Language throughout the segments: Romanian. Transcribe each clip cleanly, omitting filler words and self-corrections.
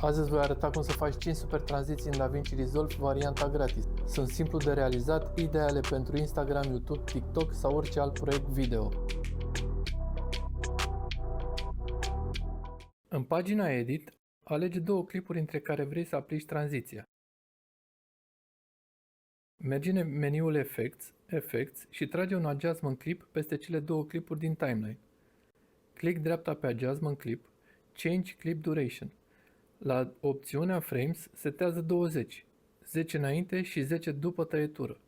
Azi îți voi arăta cum să faci 5 super tranziții în DaVinci Resolve varianta gratis. Sunt simplu de realizat, ideale pentru Instagram, YouTube, TikTok sau orice alt proiect video. În pagina Edit, alege două clipuri între care vrei să aplici tranziția. Mergi în meniul Effects și trage un Adjustment Clip peste cele două clipuri din timeline. Click dreapta pe Adjustment Clip, Change Clip Duration. La opțiunea Frames, setează 20, 10 înainte și 10 după tăietură.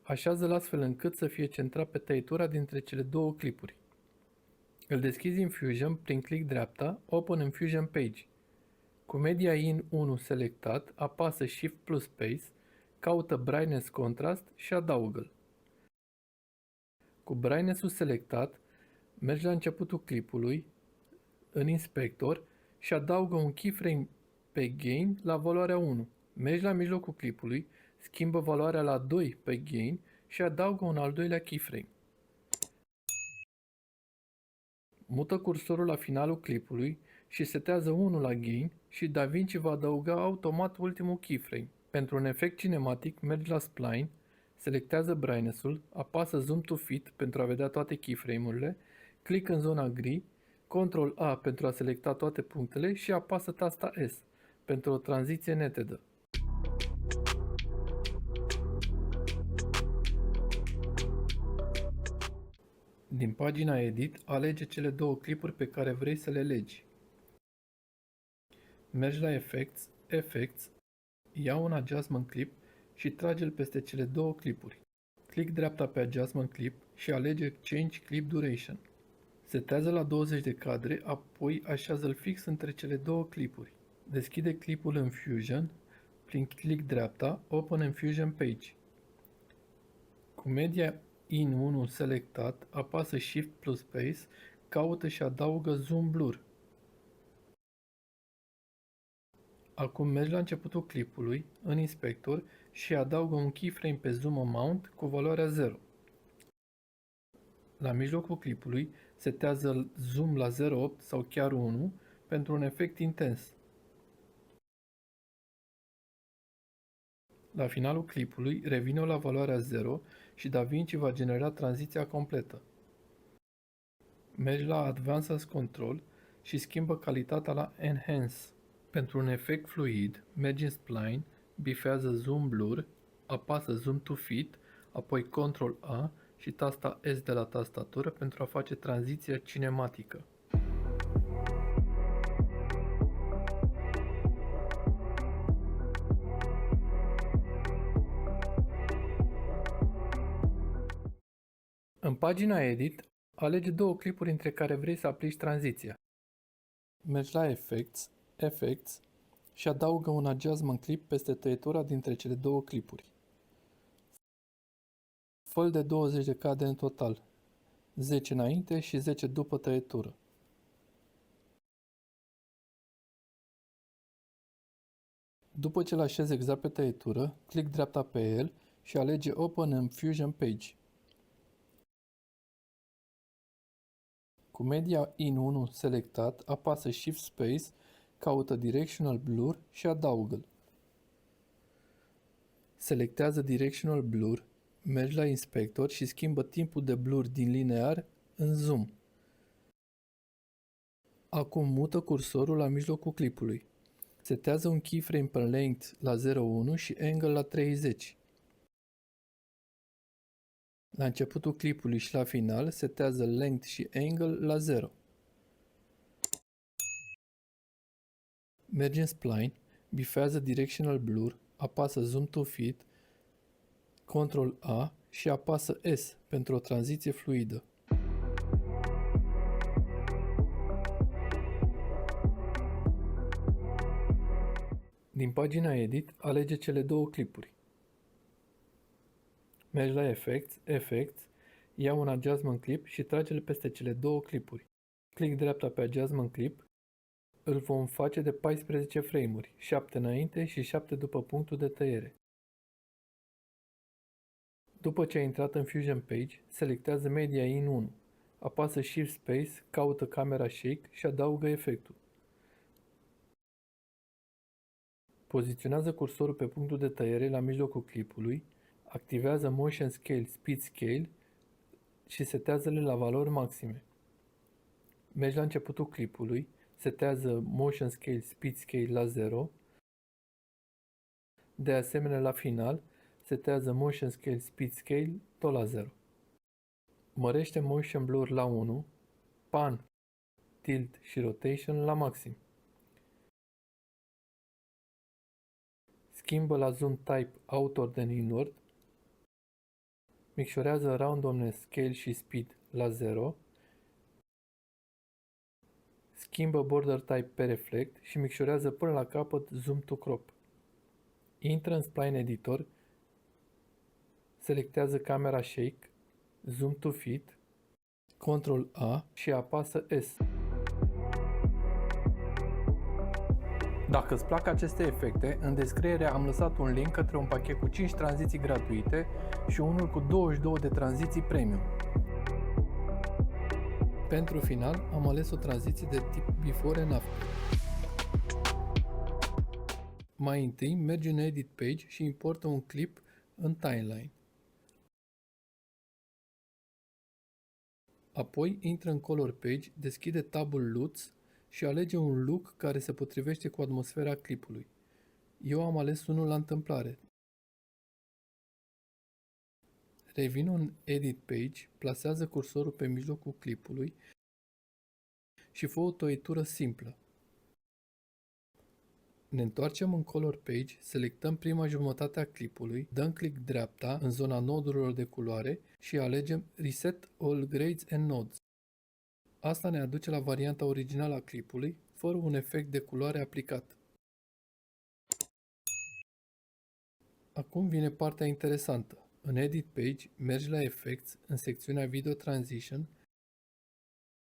Așează-l astfel încât să fie centrat pe tăietura dintre cele două clipuri. Îl deschizi în Fusion prin click dreapta, Open in Fusion Page. Cu Media In 1 selectat, apasă Shift plus Space, caută Brightness Contrast și adaugă-l. Cu brightness-ul selectat, mergi la începutul clipului, în inspector și adaugă un keyframe pe gain la valoarea 1. Mergi la mijlocul clipului, schimbă valoarea la 2 pe gain și adaugă un al doilea keyframe. Mută cursorul la finalul clipului și setează 1 la gain și DaVinci va adăuga automat ultimul keyframe. Pentru un efect cinematic, mergi la Spline, selectează brightness-ul, apasă Zoom to Fit pentru a vedea toate keyframe-urile, click în zona gri, Ctrl A pentru a selecta toate punctele și apasă tasta S pentru o tranziție netedă. Din pagina Edit, alege cele două clipuri pe care vrei să le legi. Mergi la Effects, ia un Adjustment Clip și trage-l peste cele două clipuri. Click dreapta pe Adjustment Clip și alege Change Clip Duration. Setează la 20 de cadre, apoi așează-l fix între cele două clipuri. Deschide clipul în Fusion, prin click dreapta, Open in Fusion Page. Cu Media In 1 selectat, apasă Shift plus Space, caută și adaugă Zoom Blur. Acum mergi la începutul clipului, în inspector, și adaugă un keyframe pe Zoom Amount cu valoarea 0. La mijlocul clipului, setează zoom la 0.8 sau chiar 1 pentru un efect intens. La finalul clipului, revine la valoarea 0 și DaVinci va genera tranziția completă. Mergi la Advanced Control și schimbă calitatea la Enhance. Pentru un efect fluid, mergi în Spline, bifează Zoom Blur, apasă Zoom to Fit, apoi Ctrl A și tasta S de la tastatură pentru a face tranziția cinematică. În pagina Edit, alege două clipuri între care vrei să aplici tranziția. Mergi la Effects și adaugă un Adjustment Clip peste tăietura dintre cele două clipuri. Fă-l de 20 de cadre în total, 10 înainte și 10 după tăietură. După ce îl așezi exact pe tăietură, click dreapta pe el și alege Open in Fusion Page. Cu Media In 1 selectat, apasă Shift Space, caută Directional Blur și adaugă-l. Selectează Directional Blur, mergi la inspector și schimbă timpul de blur din linear în zoom. Acum mută cursorul la mijlocul clipului. Setează un keyframe pe length la 0.1 și angle la 30. La începutul clipului și la final, setează length și angle la 0. Mergi în Spline, bifează Directional Blur, apasă Zoom to Fit, Ctrl A și apasă S pentru o tranziție fluidă. Din pagina Edit, alege cele două clipuri. Mergi la Effects, ia un Adjustment Clip și trage-l peste cele două clipuri. Click dreapta pe Adjustment Clip, îl vom face de 14 frame-uri, 7 înainte și 7 după punctul de tăiere. După ce ai intrat în Fusion Page, selectează Media In 1, apasă Shift Space, caută camera Shake și adaugă efectul. Poziționează cursorul pe punctul de tăiere la mijlocul clipului, activează Motion Scale Speed Scale și setează-le la valori maxime. Mergi la începutul clipului, setează Motion Scale Speed Scale la 0, de asemenea la final, setează Motion Scale Speed Scale tot la 0. Mărește Motion Blur la 1, Pan, Tilt și Rotation la maxim. Schimbă la Zoom Type Outward and Inward, micșorează Randomness Scale și Speed la 0, schimbă Border Type pe Reflect și micșorează până la capăt Zoom to Crop. Intră în Spline Editor, selectează camera Shake, Zoom to Fit, Ctrl A și apasă S. Dacă îți plac aceste efecte, în descriere am lăsat un link către un pachet cu 5 tranziții gratuite și unul cu 22 de tranziții premium. Pentru final, am ales o tranziție de tip Before and After. Mai întâi, mergi în Edit Page și importă un clip în Timeline. Apoi, intră în Color Page, deschide tabul LUTs și alege un look care se potrivește cu atmosfera clipului. Eu am ales unul la întâmplare. Revin în Edit Page, plasează cursorul pe mijlocul clipului și fă o toitură simplă. Ne întoarcem în Color Page, selectăm prima jumătate a clipului, dăm click dreapta în zona nodurilor de culoare și alegem Reset All Grades and Nodes. Asta ne aduce la varianta originală a clipului, fără un efect de culoare aplicat. Acum vine partea interesantă. În Edit Page, mergi la Effects, în secțiunea Video Transition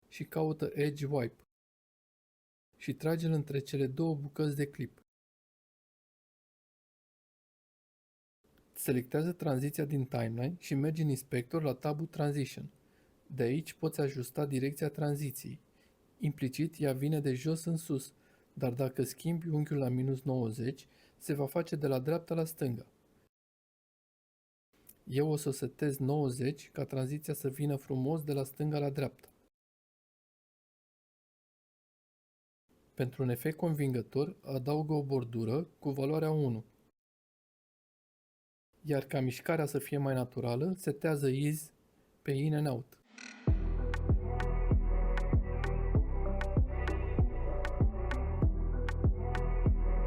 și caută Edge Wipe și trage-l între cele două bucăți de clip. Selectează tranziția din timeline și mergi în inspector la tabul Transition. De aici poți ajusta direcția tranziției. Implicit, ea vine de jos în sus, dar dacă schimbi unghiul la -90, se va face de la dreapta la stânga. Eu o să setez 90 ca tranziția să vină frumos de la stânga la dreapta. Pentru un efect convingător, adaugă o bordură cu valoarea 1. Iar ca mișcarea să fie mai naturală, setează Ease pe In and Out.